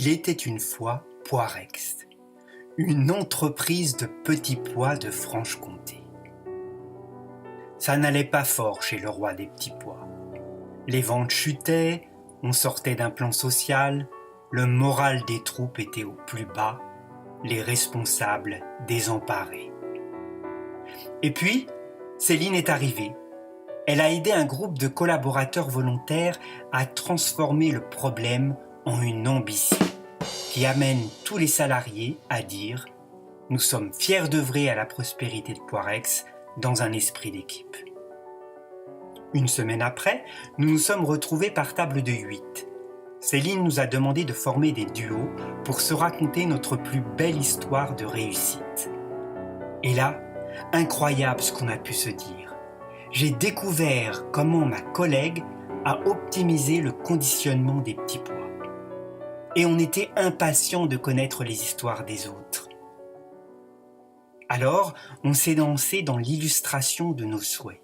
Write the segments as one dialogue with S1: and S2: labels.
S1: Il était une fois Poirex, une entreprise de petits pois de Franche-Comté. Ça n'allait pas fort chez le roi des petits pois. Les ventes chutaient, on sortait d'un plan social, le moral des troupes était au plus bas, les responsables désemparés. Et puis, Céline est arrivée. Elle a aidé un groupe de collaborateurs volontaires à transformer le problème en une ambition qui amène tous les salariés à dire « Nous sommes fiers d'œuvrer à la prospérité de Poirex dans un esprit d'équipe ». Une semaine après, nous nous sommes retrouvés par table de 8. Céline nous a demandé de former des duos pour se raconter notre plus belle histoire de réussite. Et là, incroyable ce qu'on a pu se dire. J'ai découvert comment ma collègue a optimisé le conditionnement des petits pois. Et on était impatients de connaître les histoires des autres. Alors, on s'est lancé dans l'illustration de nos souhaits.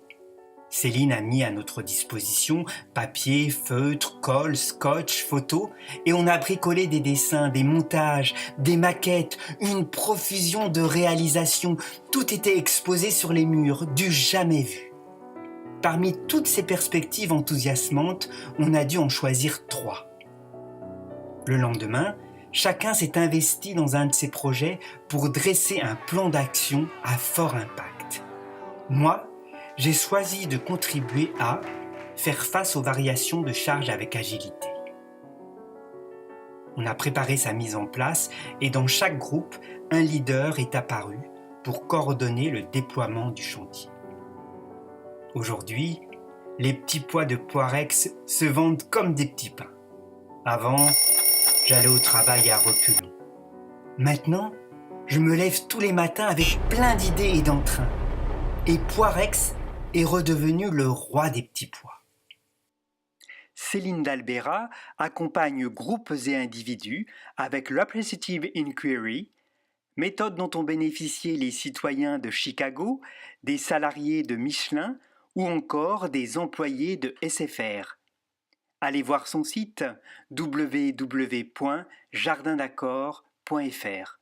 S1: Céline a mis à notre disposition papier, feutre, colle, scotch, photos, et on a bricolé des dessins, des montages, des maquettes, une profusion de réalisations. Tout était exposé sur les murs, du jamais vu. Parmi toutes ces perspectives enthousiasmantes, on a dû en choisir 3. Le lendemain, chacun s'est investi dans un de ces projets pour dresser un plan d'action à fort impact. Moi, j'ai choisi de contribuer à faire face aux variations de charge avec agilité. On a préparé sa mise en place et dans chaque groupe, un leader est apparu pour coordonner le déploiement du chantier. Aujourd'hui, les petits pois de Poirex se vendent comme des petits pains. Avant, j'allais au travail à reculons. Maintenant, je me lève tous les matins avec plein d'idées et d'entrain. Et Poirex est redevenu le roi des petits pois. Céline Dalbera accompagne groupes et individus avec l'Appreciative Inquiry, méthode dont ont bénéficié les citoyens de Chicago, des salariés de Michelin ou encore des employés de SFR. Allez voir son site www.jardindaccord.fr.